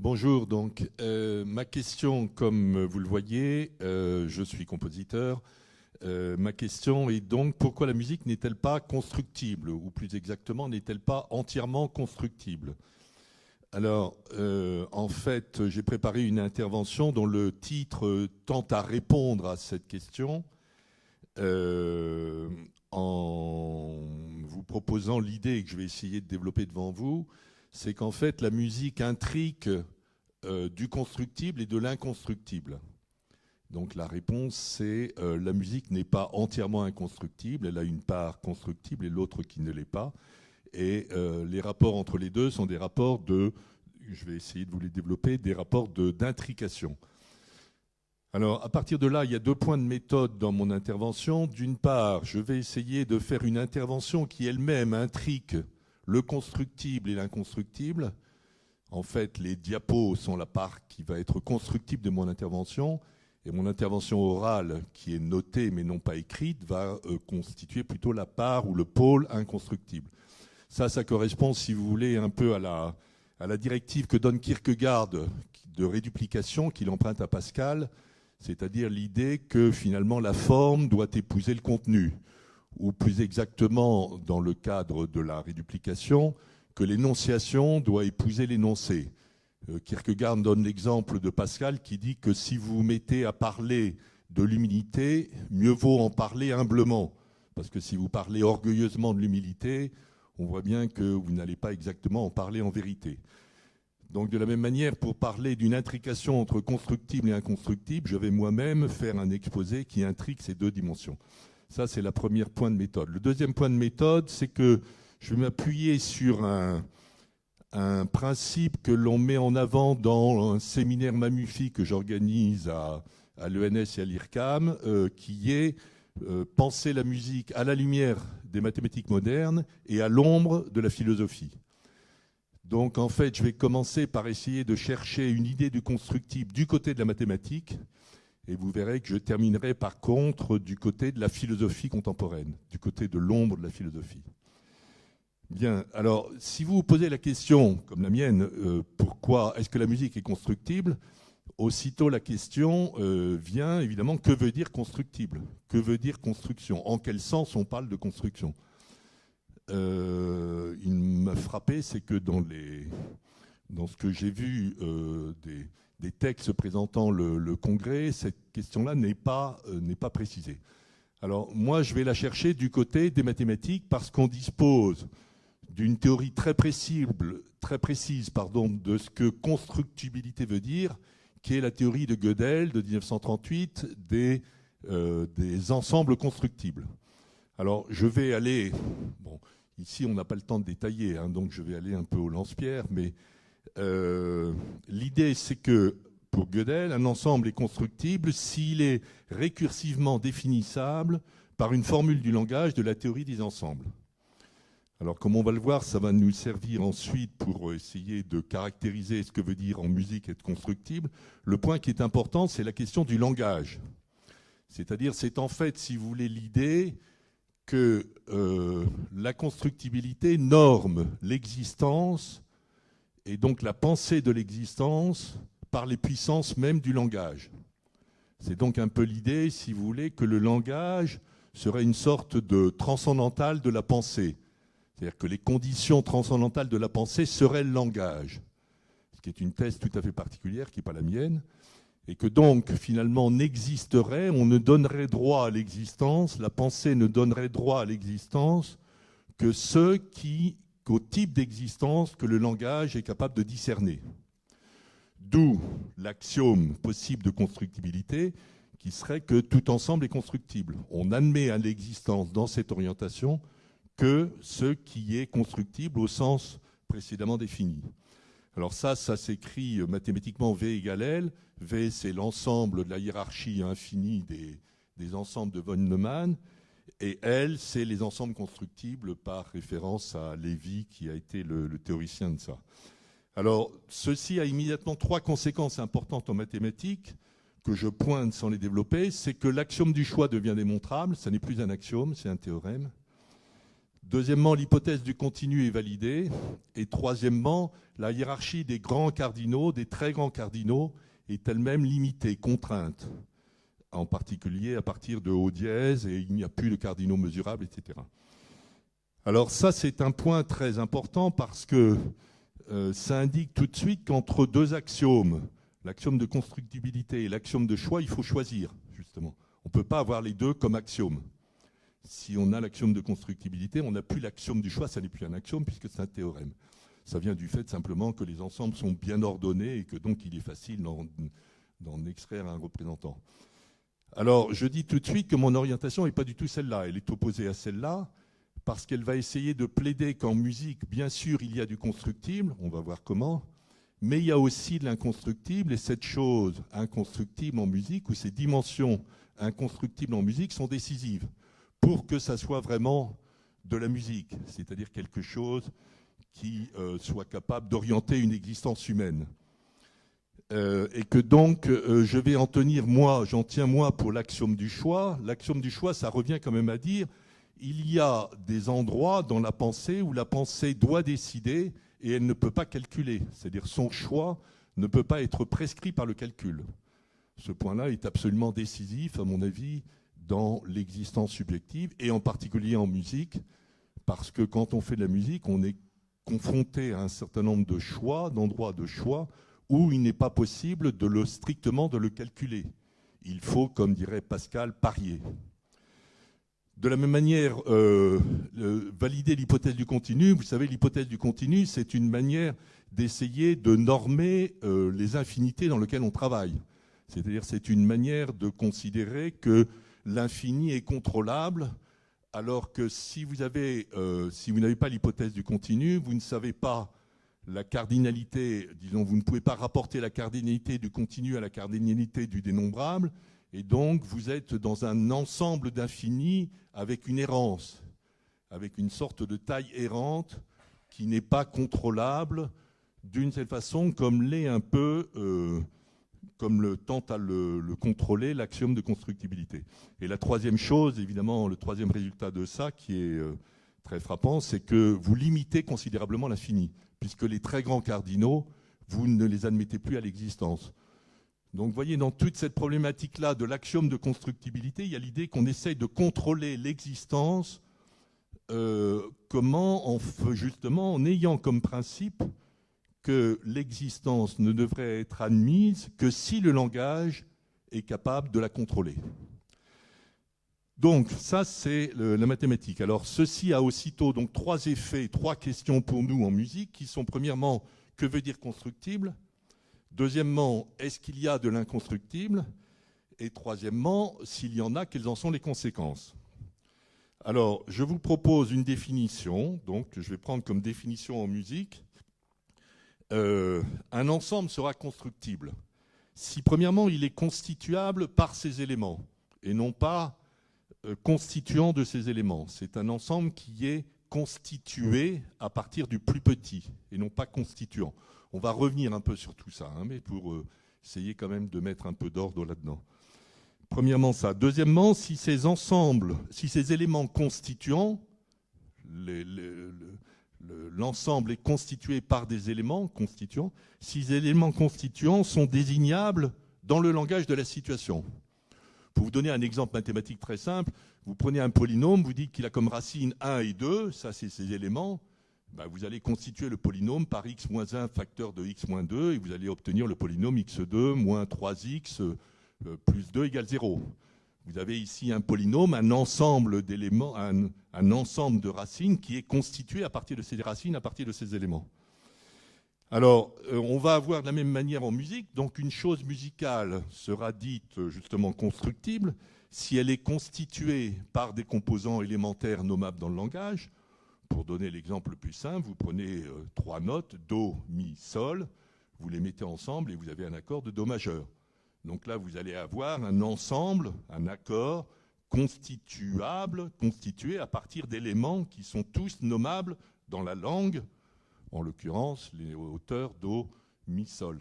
Bonjour, donc ma question, comme vous le voyez, je suis compositeur. Ma question est donc pourquoi la musique n'est-elle pas constructible, ou plus exactement n'est-elle pas entièrement constructible? Alors, en fait, j'ai préparé une intervention dont le titre tente à répondre à cette question en vous proposant l'idée que je vais essayer de développer devant vous, c'est qu'en fait la musique intrique du constructible et de l'inconstructible. Donc la réponse c'est la musique n'est pas entièrement inconstructible, elle a une part constructible et l'autre qui ne l'est pas. Et les rapports entre les deux sont des rapports de, je vais essayer de vous les développer, des rapports d'intrication. Alors, à partir de là, il y a 2 points de méthode dans mon intervention. D'une part, je vais essayer de faire une intervention qui elle-même intrique le constructible et l'inconstructible. En fait, les diapos sont la part qui va être constructible de mon intervention. Et mon intervention orale, qui est notée mais non pas écrite, va constituer plutôt la part ou le pôle inconstructible. Ça correspond, si vous voulez, un peu à la directive que donne Kierkegaard de réduplication qu'il emprunte à Pascal, c'est-à-dire l'idée que finalement la forme doit épouser le contenu, ou plus exactement dans le cadre de la réduplication, que l'énonciation doit épouser l'énoncé. Kierkegaard donne l'exemple de Pascal qui dit que si vous vous mettez à parler de l'humilité, mieux vaut en parler humblement, parce que si vous parlez orgueilleusement de l'humilité, on voit bien que vous n'allez pas exactement en parler en vérité. Donc de la même manière, pour parler d'une intrication entre constructible et inconstructible, je vais moi-même faire un exposé qui intrigue ces 2 dimensions. Ça, c'est le premier point de méthode. Le deuxième point de méthode, c'est que je vais m'appuyer sur un principe que l'on met en avant dans un séminaire Mamufie que j'organise à l'ENS et à l'IRCAM, qui est penser la musique à la lumière des mathématiques modernes et à l'ombre de la philosophie. Donc en fait, je vais commencer par essayer de chercher une idée du constructible du côté de la mathématique, et vous verrez que je terminerai par contre du côté de la philosophie contemporaine, du côté de l'ombre de la philosophie. Bien, alors si vous vous posez la question, comme la mienne, pourquoi est-ce que la musique est constructible, aussitôt la question vient évidemment, que veut dire constructible? Que veut dire construction? En quel sens on parle de construction? Il m'a frappé, c'est que dans ce que j'ai vu des textes présentant le congrès, cette question-là n'est pas précisée. Alors moi, je vais la chercher du côté des mathématiques parce qu'on dispose d'une théorie très précise de ce que constructibilité veut dire, qui est la théorie de Gödel de 1938 des ensembles constructibles. Alors, je vais aller... Bon, ici, on n'a pas le temps de détailler, hein, donc je vais aller un peu au lance-pierre, mais l'idée, c'est que, pour Gödel, un ensemble est constructible s'il est récursivement définissable par une formule du langage de la théorie des ensembles. Alors, comme on va le voir, ça va nous servir ensuite pour essayer de caractériser ce que veut dire en musique être constructible. Le point qui est important, c'est la question du langage. C'est-à-dire, c'est en fait, si vous voulez, l'idée que la constructibilité norme l'existence et donc la pensée de l'existence par les puissances même du langage. C'est donc un peu l'idée, si vous voulez, que le langage serait une sorte de transcendantal de la pensée. C'est-à-dire que les conditions transcendantales de la pensée seraient le langage, ce qui est une thèse tout à fait particulière, qui n'est pas la mienne, et que donc, finalement, n'existerait, on ne donnerait droit à l'existence, la pensée ne donnerait droit à l'existence que qu'au type d'existence que le langage est capable de discerner. D'où l'axiome possible de constructibilité, qui serait que tout ensemble est constructible. On admet à l'existence dans cette orientation que ce qui est constructible au sens précédemment défini. Alors ça s'écrit mathématiquement V égale L. V, c'est l'ensemble de la hiérarchie infinie des ensembles de von Neumann. Et L, c'est les ensembles constructibles par référence à Lévy, qui a été le théoricien de ça. Alors, ceci a immédiatement 3 conséquences importantes en mathématiques que je pointe sans les développer. C'est que l'axiome du choix devient démontrable. Ça n'est plus un axiome, c'est un théorème. Deuxièmement, l'hypothèse du continu est validée. Et troisièmement, la hiérarchie des grands cardinaux, des très grands cardinaux, est elle-même limitée, contrainte, en particulier à partir de O dièse, et il n'y a plus de cardinaux mesurables, etc. Alors ça, c'est un point très important parce que ça indique tout de suite qu'entre deux axiomes, l'axiome de constructibilité et l'axiome de choix, il faut choisir, justement. On ne peut pas avoir les deux comme axiome. Si on a l'axiome de constructibilité, on n'a plus l'axiome du choix, ça n'est plus un axiome puisque c'est un théorème. Ça vient du fait simplement que les ensembles sont bien ordonnés et que donc il est facile d'en extraire un représentant. Alors, je dis tout de suite que mon orientation n'est pas du tout celle-là. Elle est opposée à celle-là parce qu'elle va essayer de plaider qu'en musique, bien sûr, il y a du constructible, on va voir comment, mais il y a aussi de l'inconstructible, et cette chose inconstructible en musique, ou ces dimensions inconstructibles en musique sont décisives pour que ça soit vraiment de la musique, c'est-à-dire quelque chose qui soit capable d'orienter une existence humaine. Et que donc, je vais en tenir, j'en tiens moi pour l'axiome du choix. L'axiome du choix, ça revient quand même à dire, il y a des endroits dans la pensée où la pensée doit décider et elle ne peut pas calculer. C'est-à-dire son choix ne peut pas être prescrit par le calcul. Ce point-là est absolument décisif, à mon avis, dans l'existence subjective, et en particulier en musique, parce que quand on fait de la musique, on est confronté à un certain nombre de choix, d'endroits de choix, où il n'est pas possible strictement de le calculer. Il faut, comme dirait Pascal, parier. De la même manière, valider l'hypothèse du continu, vous savez, l'hypothèse du continu, c'est une manière d'essayer de normer les infinités dans lesquelles on travaille. C'est-à-dire, c'est une manière de considérer que l'infini est contrôlable, alors que si vous n'avez pas l'hypothèse du continu, vous ne savez pas la cardinalité, disons, vous ne pouvez pas rapporter la cardinalité du continu à la cardinalité du dénombrable, et donc vous êtes dans un ensemble d'infinis avec une errance, avec une sorte de taille errante qui n'est pas contrôlable d'une certaine façon, comme l'est un peu, comme le tente à le contrôler l'axiome de constructibilité. Et la troisième chose, évidemment, le troisième résultat de ça, qui est très frappant, c'est que vous limitez considérablement l'infini, puisque les très grands cardinaux, vous ne les admettez plus à l'existence. Donc vous voyez, dans toute cette problématique-là de l'axiome de constructibilité, il y a l'idée qu'on essaye de contrôler l'existence, comment justement en ayant comme principe que l'existence ne devrait être admise que si le langage est capable de la contrôler. Donc ça, c'est la mathématique. Alors ceci a aussitôt donc trois effets, trois questions pour nous en musique, qui sont premièrement, que veut dire constructible ? Deuxièmement, est-ce qu'il y a de l'inconstructible ? Et troisièmement, s'il y en a, quelles en sont les conséquences ? Alors, je vous propose une définition, donc je vais prendre comme définition en musique. Un ensemble sera constructible si, premièrement, il est constituable par ses éléments, et non pas constituant de ces éléments. C'est un ensemble qui est constitué à partir du plus petit, et non pas constituant. On va revenir un peu sur tout ça, mais pour essayer quand même de mettre un peu d'ordre là-dedans. Premièrement ça. Deuxièmement, si ces ensembles, si ces éléments constituants, l'ensemble est constitué par des éléments constituants, si ces éléments constituants sont désignables dans le langage de la situation. Pour vous donner un exemple mathématique très simple, vous prenez un polynôme, vous dites qu'il a comme racine 1 et 2, ça c'est ces éléments, vous allez constituer le polynôme par x moins 1 facteur de x moins 2 et vous allez obtenir le polynôme x2 moins 3x plus 2 égale 0. Vous avez ici un polynôme, un ensemble d'éléments, un ensemble de racines qui est constitué à partir de ces racines, à partir de ces éléments. Alors, on va avoir de la même manière en musique, donc une chose musicale sera dite justement constructible si elle est constituée par des composants élémentaires nommables dans le langage. Pour donner l'exemple le plus simple, vous prenez trois notes, Do, Mi, Sol, vous les mettez ensemble et vous avez un accord de Do majeur. Donc là, vous allez avoir un ensemble, un accord constitué à partir d'éléments qui sont tous nommables dans la langue, en l'occurrence les hauteurs Do, Mi, Sol.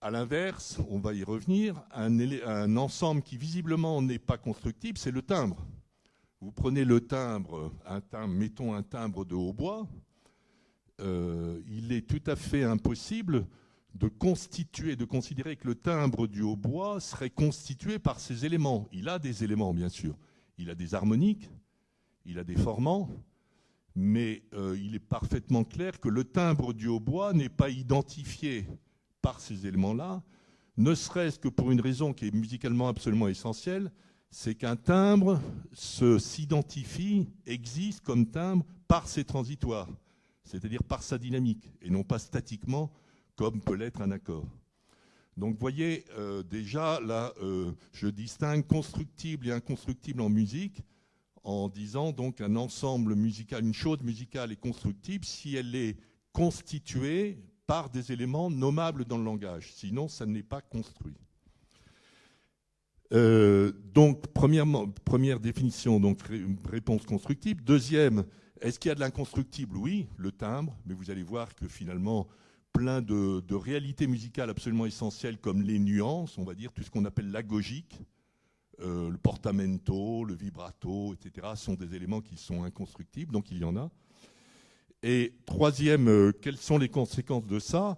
À l'inverse, on va y revenir, un ensemble qui visiblement n'est pas constructible, c'est le timbre. Vous prenez le timbre, mettons un timbre de hautbois, il est tout à fait impossible de considérer que le timbre du hautbois serait constitué par ces éléments. Il a des éléments, bien sûr. Il a des harmoniques, il a des formants, mais il est parfaitement clair que le timbre du hautbois n'est pas identifié par ces éléments-là, ne serait-ce que pour une raison qui est musicalement absolument essentielle, c'est qu'un timbre s'identifie, existe comme timbre par ses transitoires, c'est-à-dire par sa dynamique, et non pas statiquement, comme peut l'être un accord. Donc vous voyez, déjà, là, je distingue constructible et inconstructible en musique, en disant donc un ensemble musical, une chose musicale est constructible si elle est constituée par des éléments nommables dans le langage, sinon ça n'est pas construit. Donc, première définition, donc réponse constructible. Deuxième, est-ce qu'il y a de l'inconstructible? Oui, le timbre, mais vous allez voir que finalement, plein de réalités musicales absolument essentielles comme les nuances, on va dire, tout ce qu'on appelle l'agogique, le portamento, le vibrato, etc., sont des éléments qui sont inconstructibles, donc il y en a. Et troisième, quelles sont les conséquences de ça?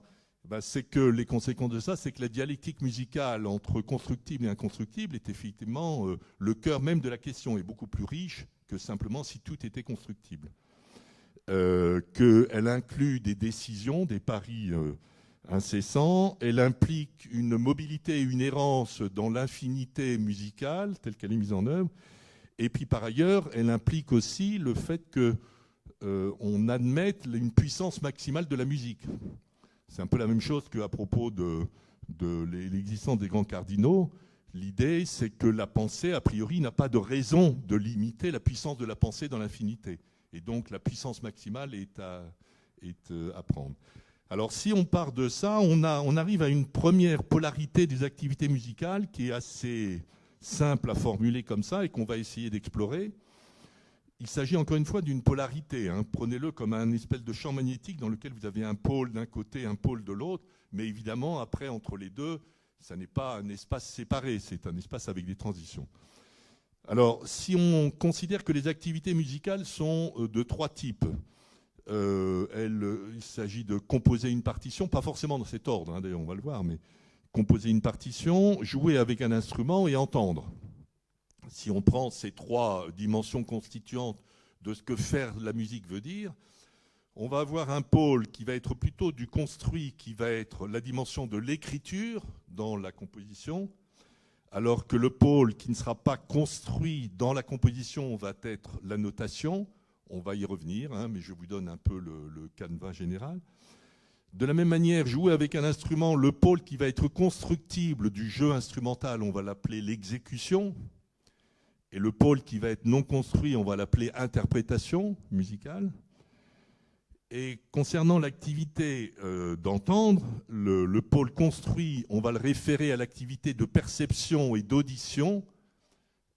C'est que les conséquences de ça, c'est que la dialectique musicale entre constructible et inconstructible est effectivement le cœur même de la question, est beaucoup plus riche que simplement si tout était constructible. Qu'elle inclut des décisions, des paris incessants, elle implique une mobilité et une errance dans l'infinité musicale telle qu'elle est mise en œuvre, et puis par ailleurs, elle implique aussi le fait qu'on admette une puissance maximale de la musique. C'est un peu la même chose qu'à propos de l'existence des grands cardinaux. L'idée, c'est que la pensée, a priori, n'a pas de raison de limiter la puissance de la pensée dans l'infinité. Et donc, la puissance maximale est à prendre. Alors, si on part de ça, on arrive à une première polarité des activités musicales qui est assez simple à formuler comme ça et qu'on va essayer d'explorer. Il s'agit encore une fois d'une polarité. Hein. Prenez-le comme un espèce de champ magnétique dans lequel vous avez un pôle d'un côté, un pôle de l'autre. Mais évidemment, après, entre les deux, ça n'est pas un espace séparé, c'est un espace avec des transitions. Alors, si on considère que les activités musicales sont de trois types, il s'agit de composer une partition, pas forcément dans cet ordre, hein, d'ailleurs, on va le voir, mais composer une partition, jouer avec un instrument et entendre. Si on prend ces trois dimensions constituantes de ce que faire la musique veut dire, on va avoir un pôle qui va être plutôt du construit, qui va être la dimension de l'écriture dans la composition, alors que le pôle qui ne sera pas construit dans la composition va être la notation. On va y revenir, hein, mais je vous donne un peu le canevas général. De la même manière, jouer avec un instrument, le pôle qui va être constructible du jeu instrumental, on va l'appeler l'exécution. Et le pôle qui va être non construit, on va l'appeler interprétation musicale. Et concernant l'activité d'entendre, le pôle construit, on va le référer à l'activité de perception et d'audition,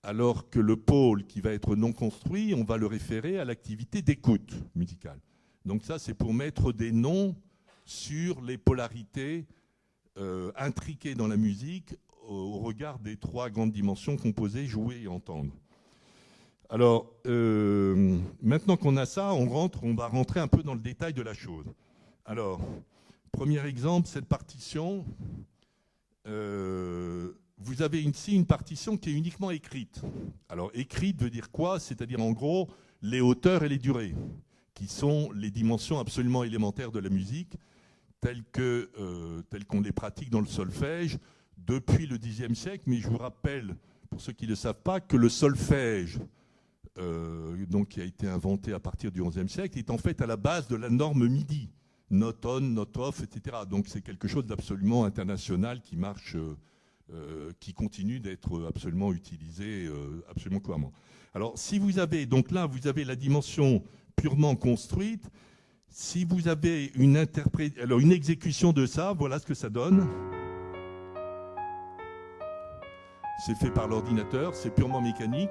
alors que le pôle qui va être non construit, on va le référer à l'activité d'écoute musicale. Donc ça, c'est pour mettre des noms sur les polarités intriquées dans la musique au regard des trois grandes dimensions composer, jouer et entendre. Alors, maintenant qu'on a ça, on va rentrer un peu dans le détail de la chose. Alors, premier exemple, cette partition, vous avez ici une partition qui est uniquement écrite. Alors, écrite veut dire quoi? C'est-à-dire, en gros, les hauteurs et les durées, qui sont les dimensions absolument élémentaires de la musique, telles qu'on les pratique dans le solfège, depuis le Xe siècle, mais je vous rappelle, pour ceux qui ne le savent pas, que le solfège, donc, qui a été inventé à partir du XIe siècle, est en fait à la base de la norme MIDI, note on, note off, etc. Donc c'est quelque chose d'absolument international qui marche, qui continue d'être absolument utilisé absolument couramment. Alors si vous avez, donc là vous avez la dimension purement construite, si vous avez une exécution de ça, voilà ce que ça donne. C'est fait par l'ordinateur, c'est purement mécanique.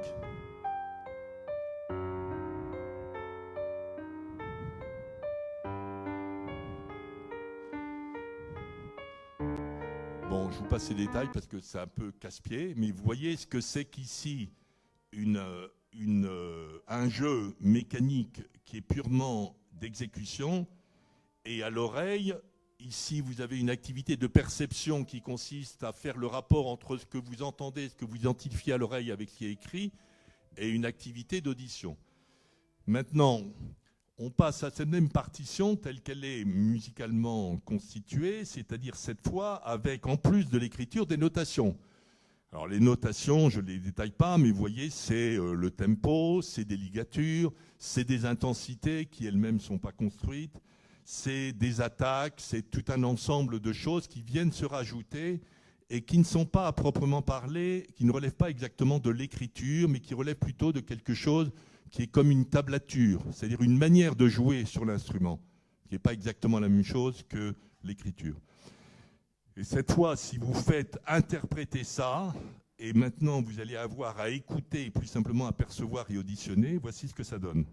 Bon, je vous passe ces détails parce que c'est un peu casse-pied, mais vous voyez ce que c'est qu'ici une un jeu mécanique qui est purement d'exécution, et à l'oreille, ici vous avez une activité de perception qui consiste à faire le rapport entre ce que vous entendez, ce que vous identifiez à l'oreille avec ce qui est écrit, et une activité d'audition. Maintenant, on passe à cette même partition telle qu'elle est musicalement constituée, c'est-à-dire cette fois avec, en plus de l'écriture, des notations. Alors les notations, je ne les détaille pas, mais vous voyez, c'est le tempo, c'est des ligatures, c'est des intensités qui elles-mêmes ne sont pas construites, c'est des attaques, c'est tout un ensemble de choses qui viennent se rajouter et qui ne sont pas à proprement parler, qui ne relèvent pas exactement de l'écriture, mais qui relèvent plutôt de quelque chose qui est comme une tablature, c'est-à-dire une manière de jouer sur l'instrument, qui n'est pas exactement la même chose que l'écriture. Et cette fois, si vous faites interpréter ça, et maintenant vous allez avoir à écouter, et plus simplement à percevoir et auditionner, voici ce que ça donne.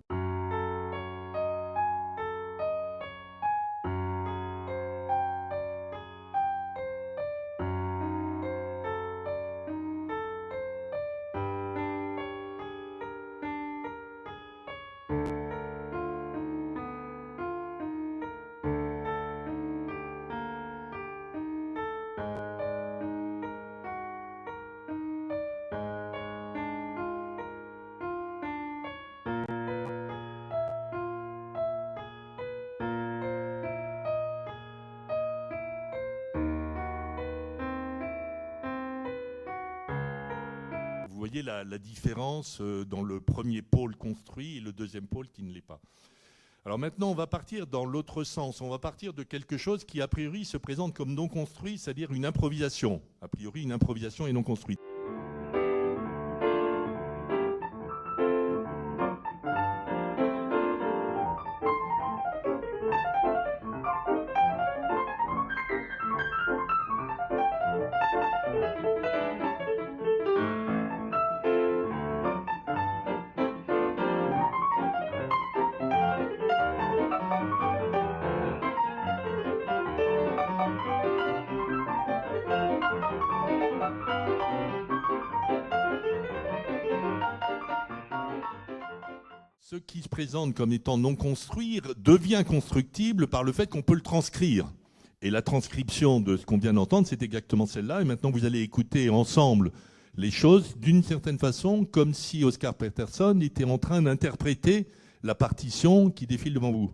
Vous voyez la différence dans le premier pôle construit et le deuxième pôle qui ne l'est pas. Alors maintenant, on va partir dans l'autre sens. On va partir de quelque chose qui, a priori, se présente comme non construit, c'est-à-dire une improvisation. A priori, une improvisation est non construite. Ce qui se présente comme étant non construit devient constructible par le fait qu'on peut le transcrire. Et la transcription de ce qu'on vient d'entendre, c'est exactement celle-là. Et maintenant, vous allez écouter ensemble les choses d'une certaine façon, comme si Oscar Peterson était en train d'interpréter la partition qui défile devant vous.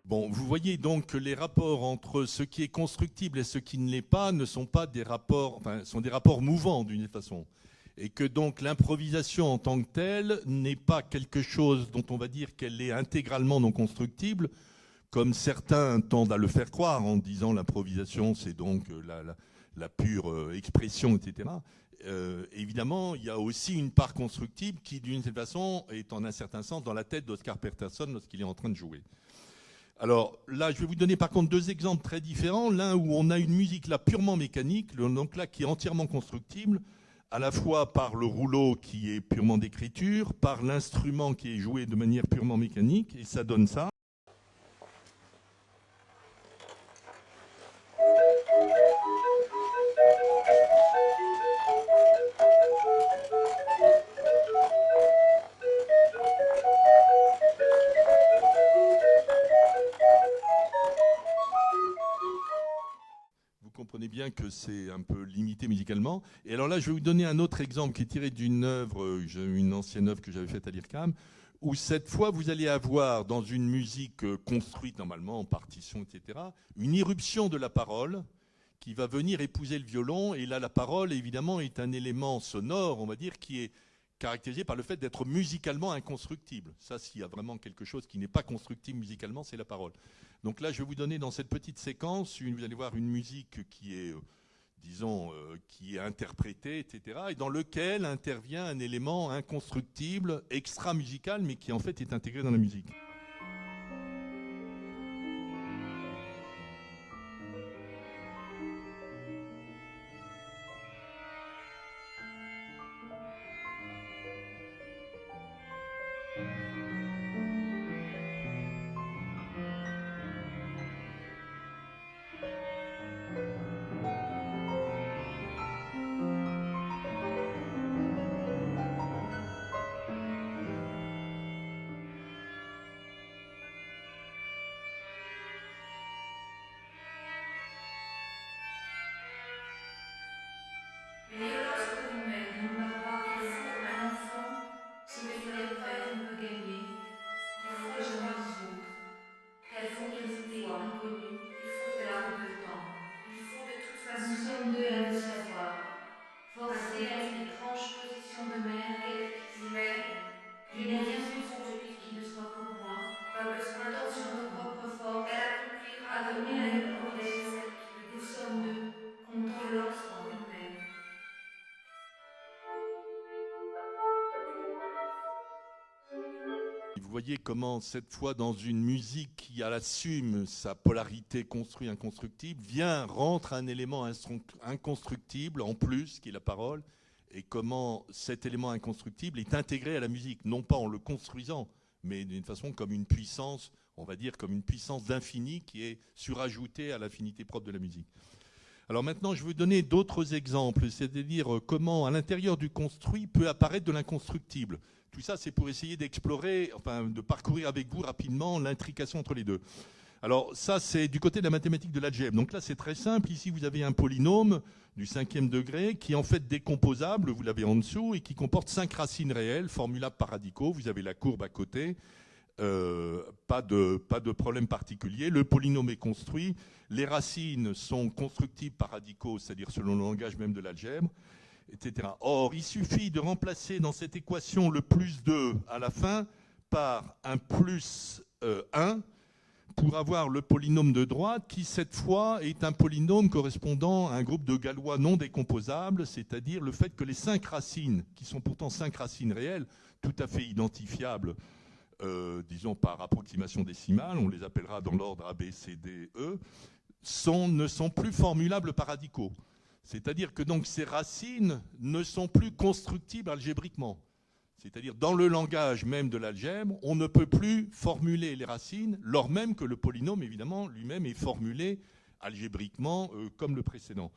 Bon, vous voyez donc que les rapports entre ce qui est constructible et ce qui ne l'est pas ne sont pas des rapports, enfin, sont des rapports mouvants d'une façon. Et que donc l'improvisation en tant que telle n'est pas quelque chose dont on va dire qu'elle est intégralement non constructible, comme certains tendent à le faire croire en disant l'improvisation c'est donc la pure expression, etc. Évidemment, il y a aussi une part constructible qui, d'une certaine façon, est en un certain sens dans la tête d'Oscar Peterson lorsqu'il est en train de jouer. Alors là, je vais vous donner par contre deux exemples très différents. L'un où on a une musique là purement mécanique, donc là qui est entièrement constructible, à la fois par le rouleau qui est purement d'écriture, par l'instrument qui est joué de manière purement mécanique, et ça donne ça. Comprenez bien que c'est un peu limité musicalement. Et alors là, je vais vous donner un autre exemple qui est tiré d'une œuvre, une ancienne œuvre que j'avais faite à l'IRCAM, où cette fois, vous allez avoir dans une musique construite normalement en partition, etc., une irruption de la parole qui va venir épouser le violon. Et là, la parole, évidemment, est un élément sonore, on va dire, qui est caractérisé par le fait d'être musicalement inconstructible. Ça, s'il y a vraiment quelque chose qui n'est pas constructible musicalement, c'est la parole. Donc là, je vais vous donner dans cette petite séquence, vous allez voir une musique qui est, disons, qui est interprété, etc., et dans lequel intervient un élément inconstructible, extra-musical, mais qui en fait est intégré dans la musique. Vous voyez comment, cette fois, dans une musique qui assume sa polarité construit-inconstructible, rentre un élément inconstructible en plus, qui est la parole, et comment cet élément inconstructible est intégré à la musique, non pas en le construisant, mais d'une façon comme une puissance, on va dire comme une puissance d'infini qui est surajoutée à l'infinité propre de la musique. Alors maintenant, je vais vous donner d'autres exemples, c'est-à-dire comment, à l'intérieur du construit, peut apparaître de l'inconstructible. Tout ça, c'est pour essayer d'explorer, enfin, de parcourir avec vous rapidement l'intrication entre les deux. Alors ça, c'est du côté de la mathématique de l'algèbre. Donc là, c'est très simple. Ici, vous avez un polynôme du 5e degré qui est en fait décomposable, vous l'avez en dessous, et qui comporte 5 racines réelles, formulables par radicaux. Vous avez la courbe à côté. Pas de problème particulier. Le polynôme est construit. Les racines sont constructibles par radicaux, c'est-à-dire selon le langage même de l'algèbre, etc. Or, il suffit de remplacer dans cette équation le plus 2 à la fin par un plus 1 pour avoir le polynôme de droite qui, cette fois, est un polynôme correspondant à un groupe de Galois non décomposables, c'est-à-dire le fait que les 5 racines, qui sont pourtant 5 racines réelles, tout à fait identifiables, disons par approximation décimale, on les appellera dans l'ordre A, B, C, D, E, ne sont plus formulables par radicaux. C'est-à-dire que donc ces racines ne sont plus constructibles algébriquement. C'est-à-dire dans le langage même de l'algèbre, on ne peut plus formuler les racines, lors même que le polynôme, évidemment, lui-même est formulé algébriquement comme le précédent.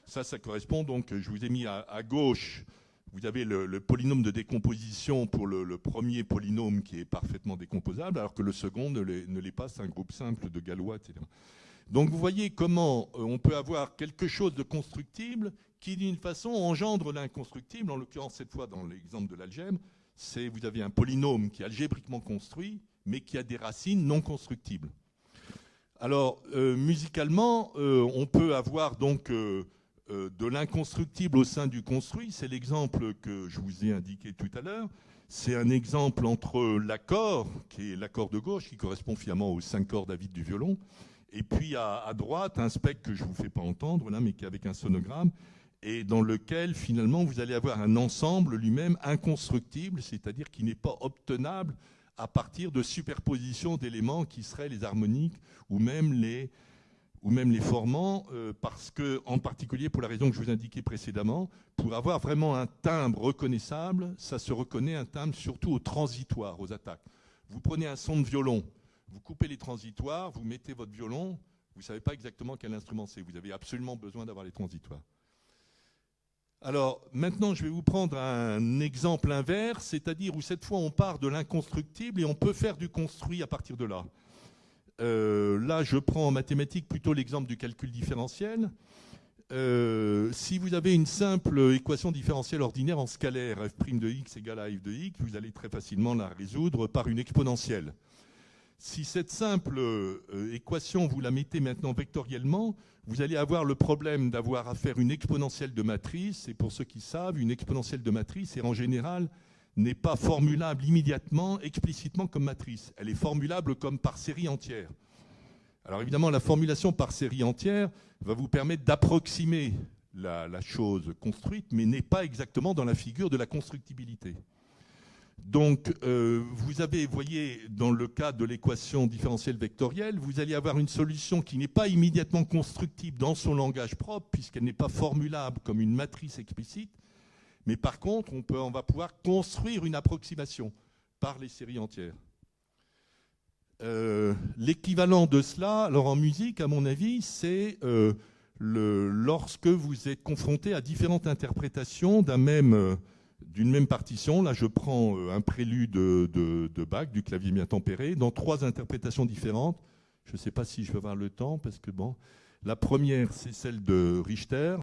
Ça correspond donc, je vous ai mis à gauche, vous avez le polynôme de décomposition pour le premier polynôme qui est parfaitement décomposable, alors que le second ne l'est pas, c'est un groupe simple de Galois, etc. Donc vous voyez comment on peut avoir quelque chose de constructible qui d'une façon engendre l'inconstructible, en l'occurrence cette fois dans l'exemple de l'algèbre, vous avez un polynôme qui est algébriquement construit, mais qui a des racines non constructibles. Alors musicalement, on peut avoir donc de l'inconstructible au sein du construit, c'est l'exemple que je vous ai indiqué tout à l'heure. C'est un exemple entre l'accord, qui est l'accord de gauche, qui correspond finalement aux 5 cordes à vide du violon, et puis à droite, un spectre que je ne vous fais pas entendre, là, mais qui est avec un sonogramme, et dans lequel, finalement, vous allez avoir un ensemble lui-même inconstructible, c'est-à-dire qui n'est pas obtenable à partir de superpositions d'éléments qui seraient les harmoniques ou même les formants, parce que, en particulier, pour la raison que je vous indiquais précédemment, pour avoir vraiment un timbre reconnaissable, ça se reconnaît un timbre surtout au transitoire, aux attaques. Vous prenez un son de violon, vous coupez les transitoires, vous mettez votre violon, vous ne savez pas exactement quel instrument c'est. Vous avez absolument besoin d'avoir les transitoires. Alors, maintenant, je vais vous prendre un exemple inverse, c'est-à-dire où cette fois, on part de l'inconstructible et on peut faire du construit à partir de là. Là, je prends en mathématiques plutôt l'exemple du calcul différentiel. Si vous avez une simple équation différentielle ordinaire en scalaire, f' de x égale à f de x, vous allez très facilement la résoudre par une exponentielle. Si cette simple équation, vous la mettez maintenant vectoriellement, vous allez avoir le problème d'avoir à faire une exponentielle de matrice. Et pour ceux qui savent, une exponentielle de matrice, en général, n'est pas formulable immédiatement, explicitement comme matrice. Elle est formulable comme par série entière. Alors évidemment, la formulation par série entière va vous permettre d'approximer la chose construite, mais n'est pas exactement dans la figure de la constructibilité. Donc, vous voyez, dans le cas de l'équation différentielle vectorielle, vous allez avoir une solution qui n'est pas immédiatement constructible dans son langage propre, puisqu'elle n'est pas formulable comme une matrice explicite, mais par contre, on va pouvoir construire une approximation par les séries entières. L'équivalent de cela, alors en musique, à mon avis, c'est lorsque vous êtes confronté à différentes interprétations d'une même partition. Là, je prends un prélude de Bach, du clavier bien tempéré, dans 3 interprétations différentes. Je ne sais pas si je vais avoir le temps, parce que bon, la première, c'est celle de Richter.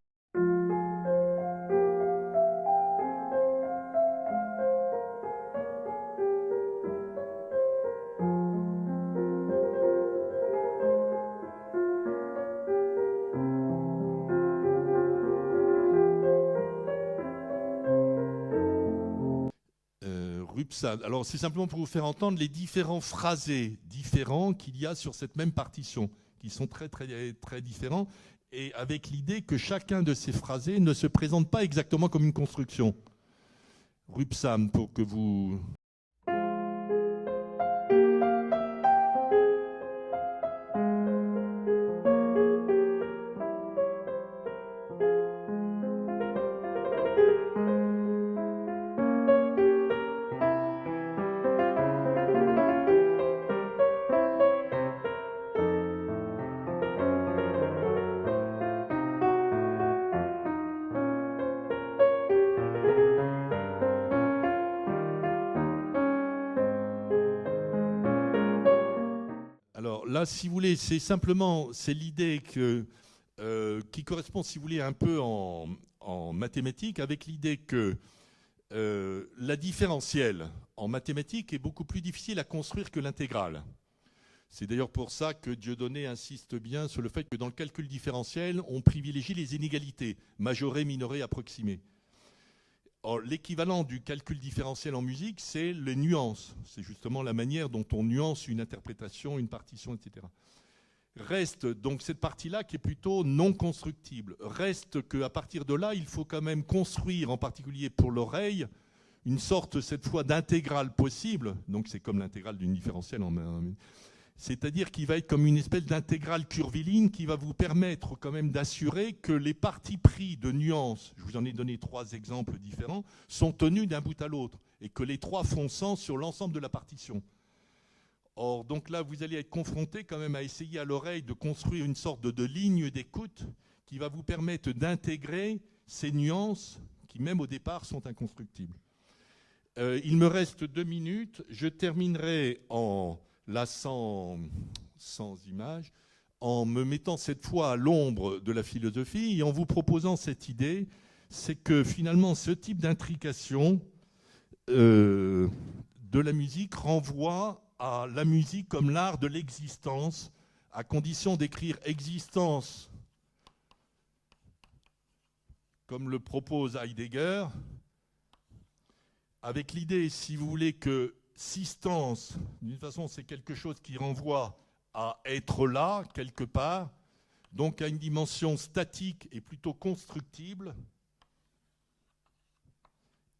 Alors, c'est simplement pour vous faire entendre les différents phrasés différents qu'il y a sur cette même partition, qui sont très, très, très différents, et avec l'idée que chacun de ces phrasés ne se présente pas exactement comme une construction. Rupsam, pour que vous... Alors là, si vous voulez, c'est l'idée qui correspond, si vous voulez, un peu en mathématiques, avec l'idée que la différentielle en mathématiques est beaucoup plus difficile à construire que l'intégrale. C'est d'ailleurs pour ça que Dieudonné insiste bien sur le fait que dans le calcul différentiel, on privilégie les inégalités, majorées, minorées, approximées. L'équivalent du calcul différentiel en musique, c'est les nuances. C'est justement la manière dont on nuance une interprétation, une partition, etc. Reste donc cette partie-là qui est plutôt non constructible. Reste qu'à partir de là, il faut quand même construire, en particulier pour l'oreille, une sorte, cette fois, d'intégrale possible. Donc c'est comme l'intégrale d'une différentielle en main. C'est-à-dire qu'il va être comme une espèce d'intégrale curviligne qui va vous permettre quand même d'assurer que les partis pris de nuances, je vous en ai donné 3 exemples différents, sont tenus d'un bout à l'autre et que les 3 font sens sur l'ensemble de la partition. Or, donc là, vous allez être confronté quand même à essayer à l'oreille de construire une sorte de ligne d'écoute qui va vous permettre d'intégrer ces nuances qui, même au départ, sont inconstructibles. Il me reste 2 minutes. Je terminerai là sans image, en me mettant cette fois à l'ombre de la philosophie et en vous proposant cette idée, c'est que finalement ce type d'intrication de la musique renvoie à la musique comme l'art de l'existence, à condition d'écrire existence comme le propose Heidegger, avec l'idée, si vous voulez, que sistance, d'une façon, c'est quelque chose qui renvoie à être là, quelque part, donc à une dimension statique et plutôt constructible,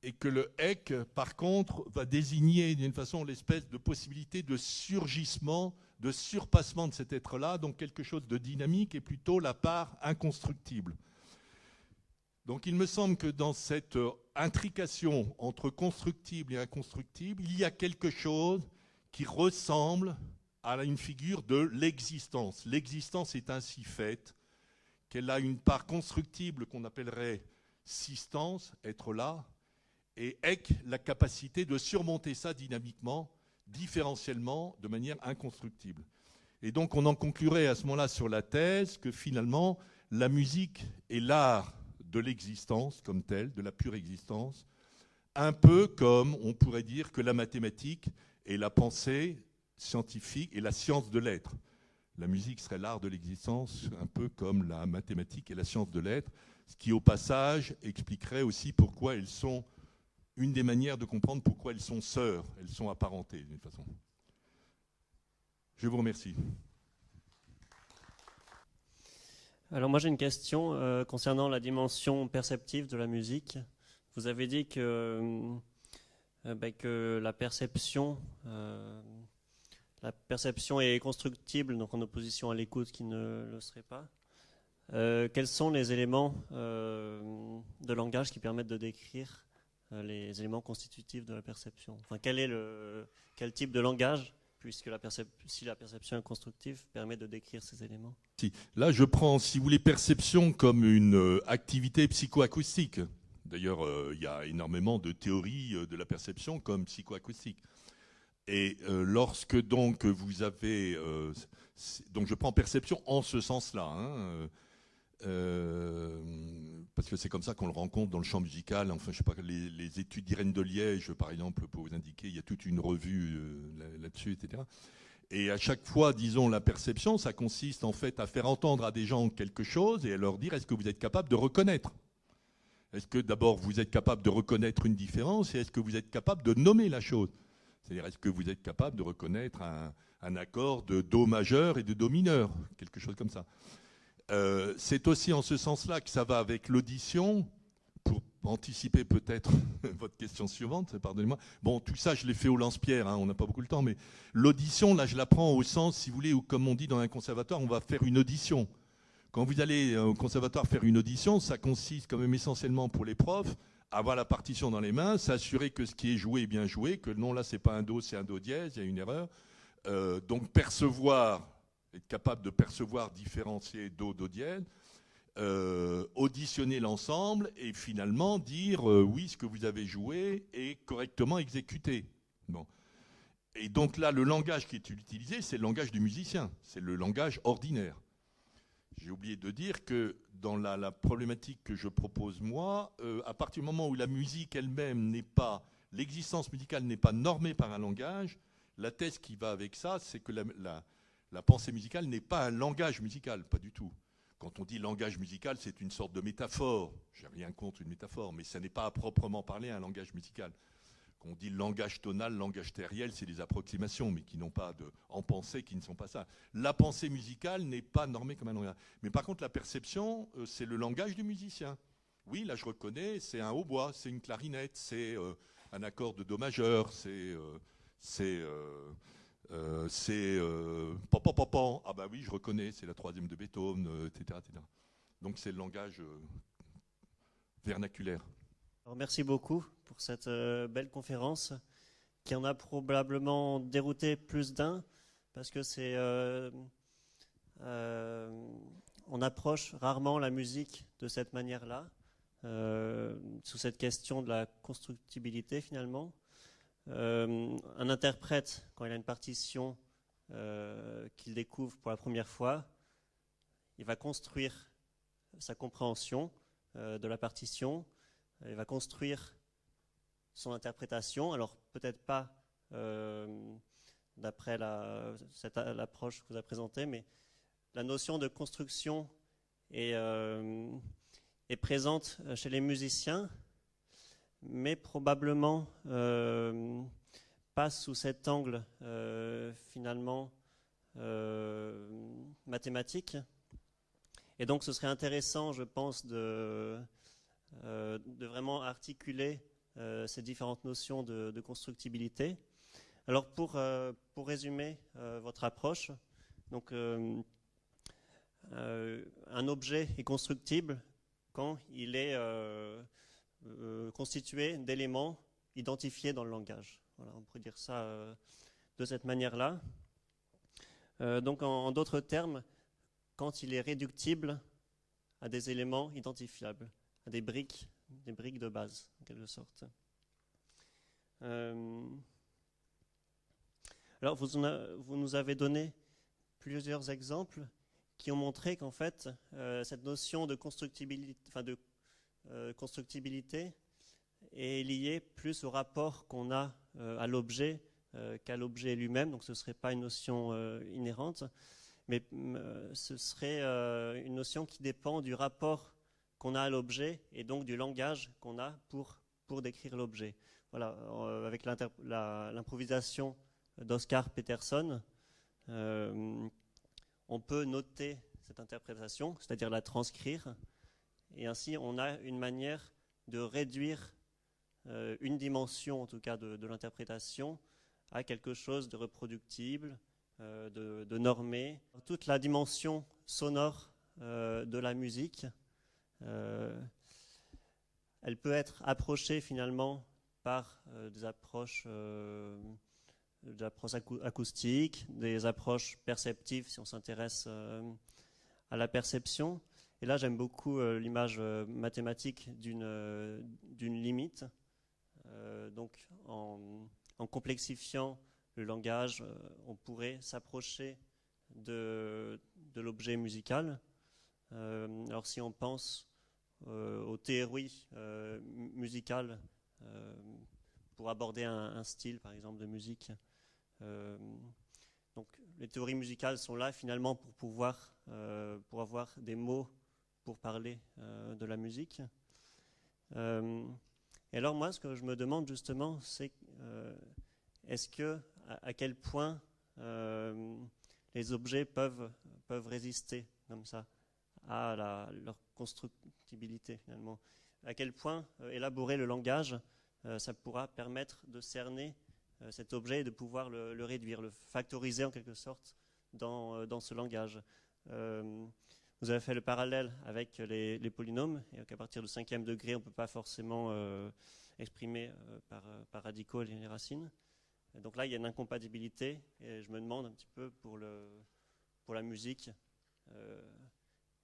et que le ek, par contre, va désigner d'une façon l'espèce de possibilité de surgissement, de surpassement de cet être-là, donc quelque chose de dynamique et plutôt la part inconstructible. Donc il me semble que dans cette intrication entre constructible et inconstructible, il y a quelque chose qui ressemble à une figure de l'existence. L'existence est ainsi faite qu'elle a une part constructible qu'on appellerait sistance, être là, et ek, la capacité de surmonter ça dynamiquement, différentiellement, de manière inconstructible. Et donc on en conclurait à ce moment-là sur la thèse que finalement la musique est l'art de l'existence comme telle, de la pure existence, un peu comme on pourrait dire que la mathématique est la pensée scientifique et la science de l'être. La musique serait l'art de l'existence, un peu comme la mathématique est la science de l'être, ce qui au passage expliquerait aussi pourquoi elles sont, une des manières de comprendre pourquoi elles sont sœurs, elles sont apparentées d'une façon. Je vous remercie. Alors moi j'ai une question concernant la dimension perceptive de la musique. Vous avez dit que la perception est constructible, donc en opposition à l'écoute qui ne le serait pas. Quels sont les éléments de langage qui permettent de décrire les éléments constitutifs de la perception? Enfin, quel type de langage, puisque si la perception est constructive, permet de décrire ces éléments? Là, je prends, si vous voulez, perception comme une activité psychoacoustique. D'ailleurs, il y a énormément de théories de la perception comme psychoacoustique. Et lorsque donc vous avez... donc je prends perception en ce sens-là, hein, parce que c'est comme ça qu'on le rencontre dans le champ musical. Enfin, je sais pas, les études d'Irène de Liège, par exemple, pour vous indiquer, il y a toute une revue là-dessus, etc. Et à chaque fois, disons, la perception, ça consiste en fait à faire entendre à des gens quelque chose et à leur dire, est-ce que vous êtes capable de reconnaître? Est-ce que d'abord vous êtes capable de reconnaître une différence et est-ce que vous êtes capable de nommer la chose? C'est-à-dire, est-ce que vous êtes capable de reconnaître un accord de Do majeur et de Do mineur? Quelque chose comme ça. C'est aussi en ce sens-là que ça va avec l'audition, pour anticiper peut-être votre question suivante, pardonnez-moi. Bon, tout ça, je l'ai fait au lance-pierre, hein, on n'a pas beaucoup le temps, mais l'audition, là, je la prends au sens, si vous voulez, où, comme on dit dans un conservatoire, on va faire une audition. Quand vous allez au conservatoire faire une audition, ça consiste quand même essentiellement pour les profs, avoir la partition dans les mains, s'assurer que ce qui est joué est bien joué, que non, là, c'est pas un Do, c'est un Do dièse, il y a une erreur. Donc, être capable de percevoir, différencier Do, Do dièse, auditionner l'ensemble et finalement dire oui, ce que vous avez joué est correctement exécuté. Bon. Et donc là, le langage qui est utilisé, c'est le langage du musicien, c'est le langage ordinaire. J'ai oublié de dire que dans la problématique que je propose moi, à partir du moment où la musique elle-même n'est pas, l'existence musicale n'est pas normée par un langage, la thèse qui va avec ça, c'est que la pensée musicale n'est pas un langage musical, pas du tout. Quand on dit langage musical, c'est une sorte de métaphore. Je n'ai rien contre une métaphore, mais ça n'est pas à proprement parler un langage musical. Quand on dit langage tonal, langage terriel, c'est des approximations, mais qui n'ont pas en pensée, qui ne sont pas ça. La pensée musicale n'est pas normée comme un langage. Mais par contre, la perception, c'est le langage du musicien. Oui, là, je reconnais, c'est un hautbois, c'est une clarinette, c'est un accord de Do majeur, c'est pan. Ah bah oui, je reconnais, c'est la troisième de Beethoven, etc., etc. Donc c'est le langage vernaculaire. Alors, merci beaucoup pour cette belle conférence qui en a probablement dérouté plus d'un parce que on approche rarement la musique de cette manière-là, sous cette question de la constructibilité finalement. Un interprète, quand il a une partition qu'il découvre pour la première fois, il va construire sa compréhension de la partition, il va construire son interprétation, alors peut-être pas d'après l'approche que vous avez présentée, mais la notion de construction est présente chez les musiciens, mais probablement pas sous cet angle finalement mathématique. Et donc ce serait intéressant, je pense, de vraiment articuler ces différentes notions de constructibilité. Alors pour résumer votre approche, donc un objet est constructible quand il est constitué d'éléments identifiés dans le langage. Voilà, on pourrait dire ça de cette manière-là. Donc en d'autres termes, quand il est réductible à des éléments identifiables, à des briques de base, en quelque sorte. Alors vous nous avez donné plusieurs exemples qui ont montré qu'en fait, cette notion de constructibilité est liée plus au rapport qu'on a à l'objet qu'à l'objet lui-même. Donc ce ne serait pas une notion inhérente, mais ce serait une notion qui dépend du rapport qu'on a à l'objet et donc du langage qu'on a pour décrire l'objet. Voilà, avec l'improvisation d'Oscar Peterson, on peut noter cette interprétation, c'est-à-dire la transcrire. Et ainsi, on a une manière de réduire une dimension, en tout cas, de l'interprétation à quelque chose de reproductible, de normé. Toute la dimension sonore de la musique, elle peut être approchée finalement par des approches acoustiques, des approches perceptives si on s'intéresse à la perception. Et là, j'aime beaucoup l'image mathématique d'une limite. Donc, en complexifiant le langage, on pourrait s'approcher de l'objet musical. Alors, si on pense aux théories musicales pour aborder un style, par exemple, de musique, donc les théories musicales sont là finalement pour avoir des mots pour parler de la musique. Et alors moi, ce que je me demande justement, c'est à quel point les objets peuvent résister comme ça à leur constructibilité finalement. À quel point élaborer le langage, ça pourra permettre de cerner cet objet et de pouvoir le réduire, le factoriser en quelque sorte dans ce langage. Vous avez fait le parallèle avec les polynômes, et qu'à partir du 5e degré, on ne peut pas forcément exprimer par radicaux les racines. Et donc là, il y a une incompatibilité, et je me demande un petit peu pour la musique,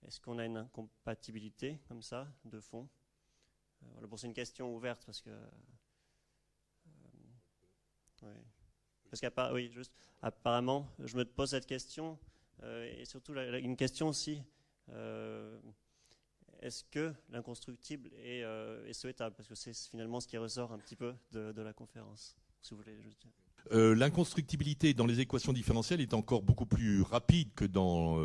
est-ce qu'on a une incompatibilité comme ça, de fond? Voilà, bon, c'est une question ouverte parce que... oui. Parce apparemment, je me pose cette question, et surtout une question aussi, est-ce que l'inconstructible est souhaitable? Parce que c'est finalement ce qui ressort un petit peu de la conférence, si vous voulez juste dire. L'inconstructibilité dans les équations différentielles est encore beaucoup plus rapide que dans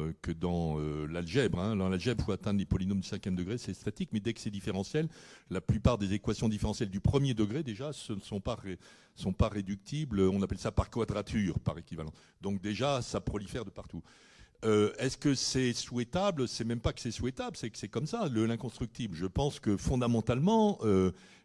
l'algèbre. Hein. Dans l'algèbre, il faut atteindre les polynômes du 5e degré, c'est statique, mais dès que c'est différentiel, la plupart des équations différentielles du 1er degré, déjà, ne sont pas réductibles. On appelle ça par quadrature, par équivalent. Donc déjà, ça prolifère de partout. Est-ce que c'est souhaitable? C'est même pas que c'est souhaitable, c'est que c'est comme ça, l'inconstructible. Je pense que fondamentalement,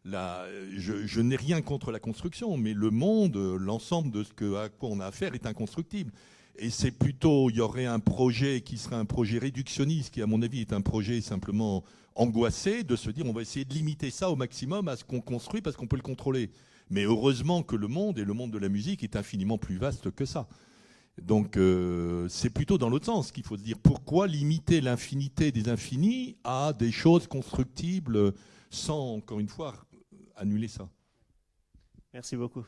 je n'ai rien contre la construction, mais le monde, l'ensemble de à quoi on a affaire est inconstructible. Et c'est plutôt, il y aurait un projet qui serait un projet réductionniste, qui à mon avis est un projet simplement angoissé, de se dire on va essayer de limiter ça au maximum à ce qu'on construit parce qu'on peut le contrôler. Mais heureusement que le monde, et le monde de la musique, est infiniment plus vaste que ça. Donc c'est plutôt dans l'autre sens qu'il faut se dire pourquoi limiter l'infinité des infinis à des choses constructibles sans, encore une fois, annuler ça. Merci beaucoup.